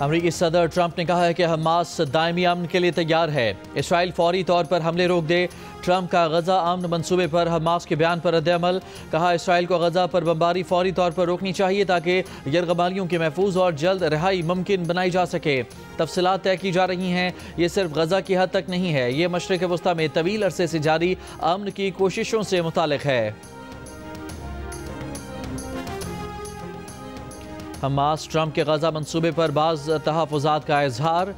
अमरीकी सदर ट्रंप ने कहा है कि हमास दायमी अमन के लिए तैयार है। इसराइल फौरी तौर पर हमले रोक दे। ट्रंप का गजा अमन मंसूबे पर हमास के बयान पर रद्द-ए-अमल। कहा इसराइल को गजा पर बमबारी फौरी तौर पर रोकनी चाहिए ताकि यरगमालियों की महफूज और जल्द रिहाई मुमकिन बनाई जा सके। तफसीलात तय की जा रही हैं। ये सिर्फ गजा की हद तक नहीं है, ये मशरिक़ वस्ता में तवील अरसे से जारी अमन की कोशिशों से मुतालिक है। हमास ट्रंप के गजा मंसूबे पर बाज़ तहफ़्फ़ुज़ात का इजहार।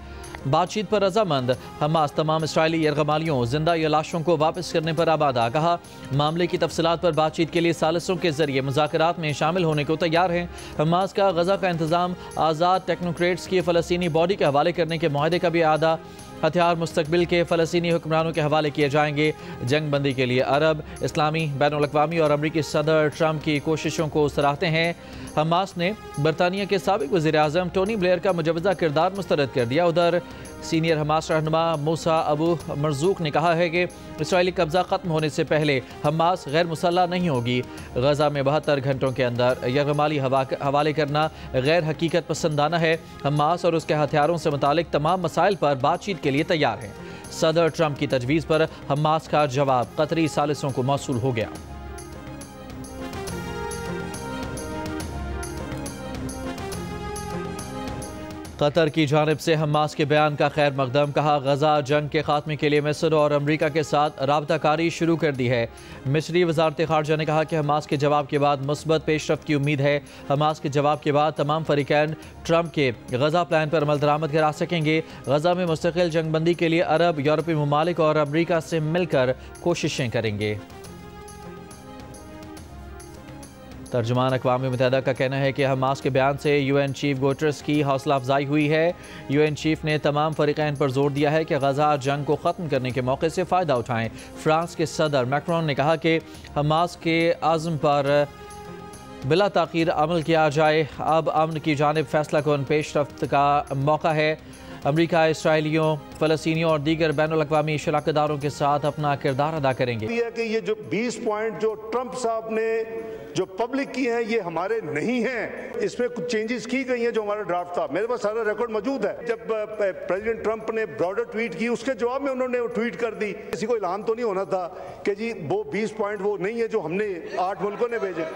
बातचीत पर रजामंद। हमास तमाम इसराइली यरगमालियों जिंदा या लाशों को वापस करने पर आबादा। कहा मामले की तफसीलात पर बातचीत के लिए सालिसों के जरिए मुज़ाकरात में शामिल होने को तैयार हैं। हमास का गजा का इंतज़ाम आज़ाद टेक्नोक्रेट्स की फ़लस्तीनी बॉडी के हवाले करने के मुआहदे का भी आदा। हथियार मुस्तकबिल के फ़लस्तीनी हुक्मरानों के हवाले किए जाएंगे। जंग बंदी के लिए अरब, इस्लामी, बैनुल-अक़वामी और अमरीकी सदर ट्रंप की कोशिशों को सराहते हैं। हमास ने बरतानिया के साबिक़ वज़ीर-ए-आज़म टोनी ब्लेयर का मुजवज़ा किरदार मुस्तरद कर दिया। उधर सीनियर हमास रहनुमा मूसा अबू मरजूक ने कहा है कि इसराइली कब्ज़ा ख़त्म होने से पहले हमास गैर मुसल्लह नहीं होगी। गजा में 72 घंटों के अंदर यरगमाली हवाले करना गैर हकीकत पसंदाना है। हमास और उसके हथियारों से मुतालिक तमाम मसाइल पर बातचीत के लिए तैयार है। सदर ट्रंप की तजवीज़ पर हमास का जवाब कतरी सालिसों को मौसूल हो गया। कतर की जानिब से हमास के बयान का खैर मकदम। कहा गजा जंग के खात्मे के लिए मिस्र और अमरीका के साथ राबता कारी शुरू कर दी है। मिस्री वजारत खारजा ने कहा कि हमास के जवाब के बाद मुस्बत पेशरफ्त की उम्मीद है। हमास के जवाब के बाद तमाम फरीकैन ट्रंप के गजा प्लान पर अमल दरामद करा सकेंगे। गजा में मुस्तकिल जंगबंदी के लिए अरब, यूरोपीय ममालिक और अमरीका से मिलकर कोशिशें करेंगे। तर्जुमान अक़वाम मुत्तहिदा का कहना है कि हमास के बयान से UN चीफ गुटेरेस की हौसला अफजाई हुई है। UN चीफ ने तमाम फरीकैन पर जोर दिया है कि गजा जंग को ख़त्म करने के मौके से फ़ायदा उठाएं। फ्रांस के सदर मैक्रोन ने कहा कि हमास के आज़म पर बिला ताख़ीर अमल किया जाए। अब अमन की जानिब फैसला कौन पेशरफ्त का मौका है। अमरीका इसराइलियों, फ़लस्तीनियों और दीगर बैनुल-अक़वामी शराकतदारों के साथ अपना किरदार अदा करेंगे। ये जो 20 पॉइंट जो ट्रंप साहब ने जो पब्लिक की हैं ये हमारे नहीं हैं। इसमें कुछ चेंजेस की गई हैं जो हमारा ड्राफ्ट था। मेरे पास सारा रिकॉर्ड मौजूद है। जब प्रेसिडेंट ट्रंप ने ब्रॉडर ट्वीट की उसके जवाब में उन्होंने वो ट्वीट कर दी। किसी को इल्हाम तो नहीं होना था कि जी वो 20 पॉइंट वो नहीं है जो हमने 8 मुल्कों ने भेजे।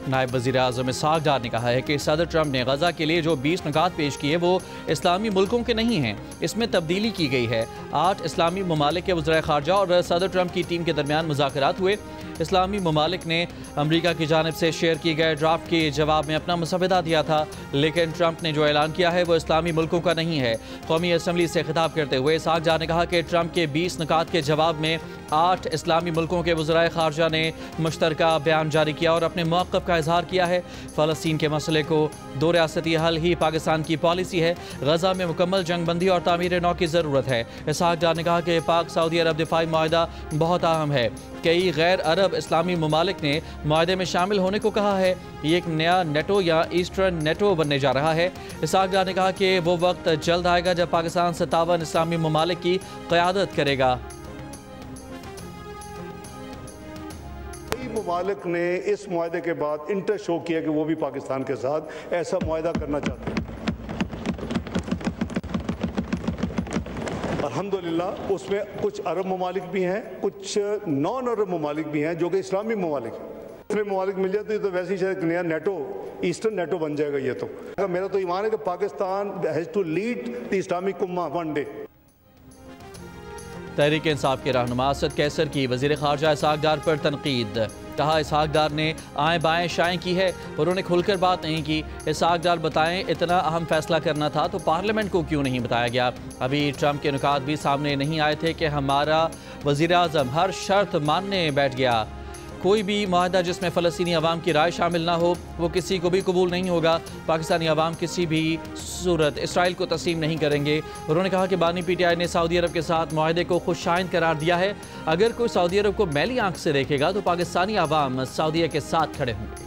नायब वज़ीर-ए-आज़म इसहाक़ डार ने कहा है कि सदर ट्रंप ने गजा के लिए जो 20 नुकात पेश किए वो इस्लामी मुल्कों के नहीं हैं। इसमें तब्दीली की गई है। 8 इस्लामी ममालिक के वज़ीर ख़ारजा और सदर ट्रंप की टीम के दरमियान मुज़ाकरात हुए। इस्लामी ममालिक ने अमरीका की जानिब से शेयर किए गए ड्राफ्ट के जवाब में अपना मुसवदा दिया था, लेकिन ट्रंप ने जो ऐलान किया है वो इस्लामी मुल्कों का नहीं है। कौमी असम्बली से खिताब करते हुए इसहाक़ डार ने कहा कि ट्रंप के 20 नुकात के जवाब में 8 इस्लामी मुल्कों के वज़ीर ख़ारजा ने मुश्तरका बयान जारी किया और अपने मौक़िफ़ का इजहार किया है। फ़लस्तीन के मसले को 2 रियासती हल ही पाकिस्तान की पॉलिसी है। गजा में मुकम्मल जंगबंदी और तामीर नौ की ज़रूरत है। इसहाक़ डार ने कहा कि पाक सऊदी अरब दिफाई मुआहदा बहुत अहम है। कई गैर अरब इस्लामी ममालिक ने मुआहदे में शामिल होने को कहा है। ये एक नया नेटो या ईस्टर्न नेटो बनने जा रहा है। इसहाक़ डार ने कहा कि वो वक्त जल्द आएगा जब पाकिस्तान 57 इस्लामी ममालिक की क़यादत करेगा। ममालिक ने इस मुआहदे के बाद इंटरेस्ट शो किया कि वो भी पाकिस्तान के साथ ऐसा मुआहदा करना चाहते हैं। अल्हम्दुलिल्लाह उसमें कुछ अरब ममालिक भी हैं, कुछ नॉन अरब ममालिक भी हैं जो कि इस्लामी ममालिक हैं। इतने ममालिक मिल जाते तो वैसे ही शायद नया नेटो, ईस्टर्न नेटो बन जाएगा। ये तो मेरा तो ईमान है कि Pakistan has to lead the Islamic उम्मा वन डे। तहरीक इंसाफ के रहनुमा असद कैसर की वज़ीर ख़ारजा इसहाक़ डार पर तनकीद। कहा इसहाक़ डार ने आएँ बाएँ शाएँ की है, उन्होंने खुलकर बात नहीं की। इसहाक़ डार बताएं इतना अहम फैसला करना था तो पार्लियामेंट को क्यों नहीं बताया गया। अभी ट्रंप के नुकात भी सामने नहीं आए थे कि हमारा वज़ीर-ए-आज़म हर शर्त मानने बैठ गया। कोई भी मुआहदा जिसमें फ़लस्तीनी अवाम की राय शामिल ना हो वो किसी को भी कबूल नहीं होगा। पाकिस्तानी अवाम किसी भी सूरत इसराइल को तस्लीम नहीं करेंगे। उन्होंने कहा कि बानी PTI ने सऊदी अरब के साथ मुआहदे को खुशाइंद करार दिया है। अगर कोई सऊदी अरब को मैली आंख से देखेगा तो पाकिस्तानी अवाम सऊदीया के साथ खड़े होंगे।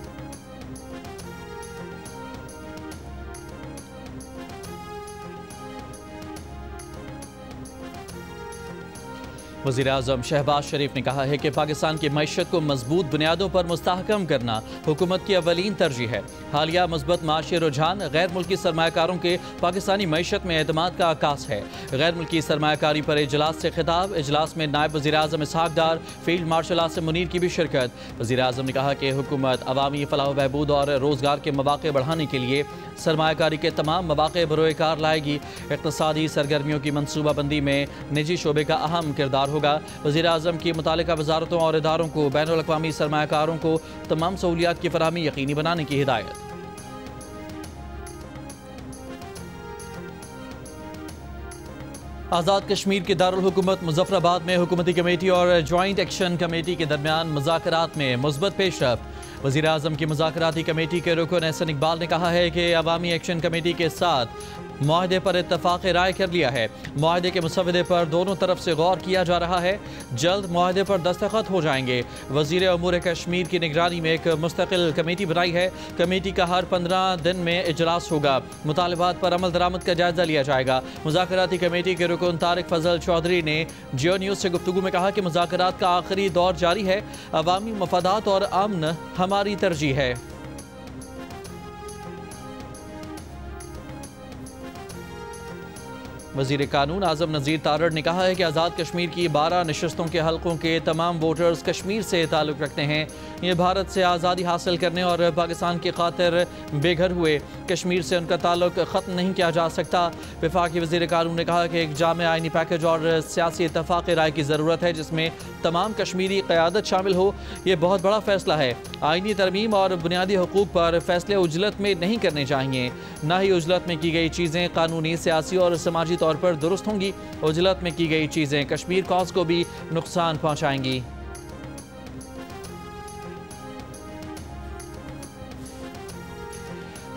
वज़ीर-ए-आज़म शहबाज शरीफ ने कहा है कि पाकिस्तान की मईशत को मजबूत बुनियादों पर मुस्तहकम करना हुकूमत की अवलीन तरजीह है। हालिया मुस्बत माशी रुझान गैर मुल्की सरमायाकारों के पाकिस्तानी मईशत में एतमाद का आकाश है। गैर मुल्की सरमायाकारी पर इजलास से खिताब। इजलास में नायब वज़ीर-ए-आज़म इसहाक डार, फील्ड मार्शल आसिम मुनीर की भी शिरकत। वज़ीर-ए-आज़म ने कहा कि हुकूमत अवामी फलाह बहबूद और रोज़गार के मौक़े बढ़ाने के लिए सरमायाकारी के तमाम मौक़े बरोएकार लाएगी। इक़्तिसादी सरगर्मियों की मनसूबाबंदी में निजी शोबे का अहम किरदार होगा। वज़ीर-ए-आज़म की मुतालिका वज़ारतों और इदारों को बैनुल अक़वामी सरमायाकारों को तमाम सहूलियात की फराहमी यकीनी बनाने की हिदायत। आज़ाद कश्मीर की दारुल हुकूमत मुज़फ़्फ़राबाद में हुकूमती कमेटी और जॉइंट एक्शन कमेटी के दरमियान मुज़ाकरात में मुस्बत पेशरफ़्त। वज़ीर-ए-आज़म की मुज़ाकराती कमेटी के रुकन एहसन इकबाल ने कहा है कि अवामी एक्शन कमेटी के साथ मुआहदे पर इत्तफ़ाक़ राय कर लिया है। मुआहदे के मुसवदे पर दोनों तरफ से गौर किया जा रहा है। जल्द मुआहदे पर दस्तखत हो जाएंगे। वज़ीर अमूर कश्मीर की निगरानी में एक मुस्तकिल कमेटी बनाई है। कमेटी का हर 15 दिन में इजलास होगा। मुतालबात पर अमल दरामद का जायजा लिया जाएगा। मुज़ाकराती कमेटी के रुकन तारिक फजल चौधरी ने जियो न्यूज़ से गुफ्तगू में कहा कि मुज़ाकरात का आखिरी दौर जारी है। अवामी मफादात और अमन हमारी तरजीह है। वज़ीर कानून आज़म नज़ीर तारड़ ने कहा है कि आज़ाद कश्मीर की 12 नशस्तों के हलकों के तमाम वोटर्स कश्मीर से ताल्लुक़ रखते हैं। ये भारत से आज़ादी हासिल करने और पाकिस्तान की खातिर बेघर हुए। कश्मीर से उनका ताल्लुक़ ख़त्म नहीं किया जा सकता। वफाकी वज़ीर कानून ने कहा कि एक जामे आइनी पैकेज और सियासी इत्तफ़ाक़ राय की ज़रूरत है जिसमें तमाम कश्मीरी क़यादत शामिल हो। ये बहुत बड़ा फ़ैसला है। आइनी तरमीम और बुनियादी हकूक़ पर फ़ैसले उजलत में नहीं करने चाहिए। न ही उजलत में की गई चीज़ें कानूनी, सियासी और समाजी तौर पर दुरुस्त होंगी। उजलत में की गई चीज़ें कश्मीर कॉज को भी नुकसान पहुँचाएंगी।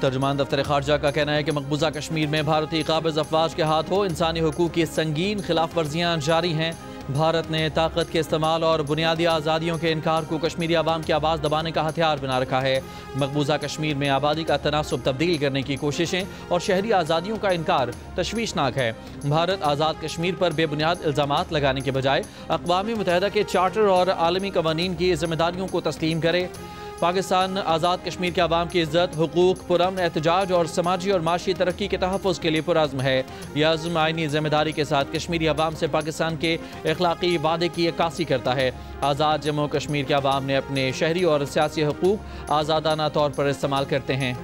तर्जुमान दफ्तर खारजा का कहना है कि मकबूजा कश्मीर में भारतीय काबिज अफवाज के हाथों इंसानी हुकूक की संगीन खिलाफ वर्जियाँ जारी हैं। भारत ने ताकत के इस्तेमाल और बुनियादी आज़ादियों के इनकार को कश्मीरी आवाम की आवाज़ दबाने का हथियार बना रखा है। मकबूजा कश्मीर में आबादी का तनासुब तब्दील करने की कोशिशें और शहरी आज़ादियों का इनकार तशवीशनाक है। भारत आज़ाद कश्मीर पर बेबुनियाद इल्ज़ामात लगाने के बजाय अक़वाम मुत्तहिदा के चार्टर और आलमी कवानीन की जिम्मेदारियों को तस्लीम करे। पाकिस्तान आज़ाद कश्मीर के अवाम की इज़्ज़त, हुकूक, पुरअमन एहतजाज और समाजी और माशी तरक्की के तहफ़्फ़ुज़ के लिए पुरअज़्म है। यह अज़्म आइनी ज़िम्मेदारी के साथ कश्मीरी अवाम से पाकिस्तान के अखलाक़ी वादे की अक्कासी करता है। आज़ाद जम्मू कश्मीर के अवाम ने अपने शहरी और सियासी हुकूक आज़ादाना तौर पर इस्तेमाल करते हैं।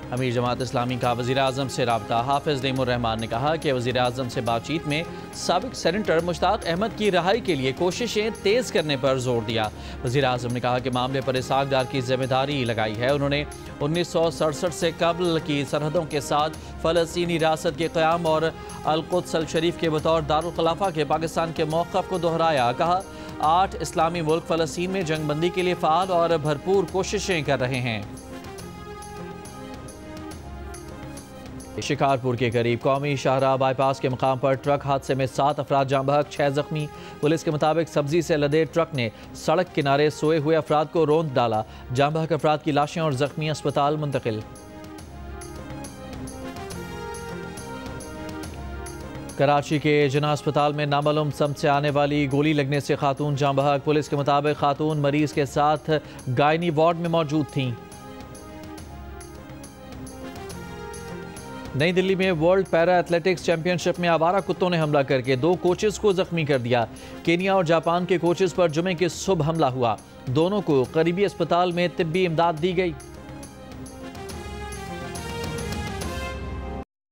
अमीर जमात इस्लामी का वज़ीर-ए-आज़म से राब्ता। हाफिज़ नईमुर्रहमान ने कहा कि वज़ीर-ए-आज़म से बातचीत में साबिक़ सेनेटर मुश्ताक अहमद की रहाई के लिए कोशिशें तेज़ करने पर जोर दिया। वज़ीर-ए-आज़म ने कहा कि मामले पर इसहाक डार की जिम्मेदारी लगाई है। उन्होंने 1967 से कबल की सरहदों के साथ फ़लस्तीनी रियासत के क़याम और अल-कुद्स अल-शरीफ के बतौर दारुल ख़िलाफ़ा के पाकिस्तान के मौक़िफ़ को दोहराया। कहा 8 इस्लामी मुल्क फ़लस्तीन में जंगबंदी के लिए फ़ाल और भरपूर कोशिशें कर रहे हैं। शिकारपुर के करीब कौमी शाहराह बाईपास के मकाम पर ट्रक हादसे में 7 अफराद जाँ बहक, 6 जख्मी। पुलिस के मुताबिक सब्जी से लदे ट्रक ने सड़क किनारे सोए हुए अफराद को रौंद डाला। जाँ बहक अफराद की लाशें और जख्मी अस्पताल मुंतकिल। कराची के जिना अस्पताल में नामालूम सम से आने वाली गोली लगने से खातून जाँ बहक। पुलिस के मुताबिक खातून मरीज के साथ गायनी वार्ड में मौजूद थीं। नई दिल्ली में वर्ल्ड पैरा एथलेटिक्स चैंपियनशिप में आवारा कुत्तों ने हमला करके 2 कोचेस को जख्मी कर दिया। केनिया और जापान के कोचेस पर जुमे की सुबह हमला हुआ। दोनों को करीबी अस्पताल में तिब्बी इमदाद दी गई।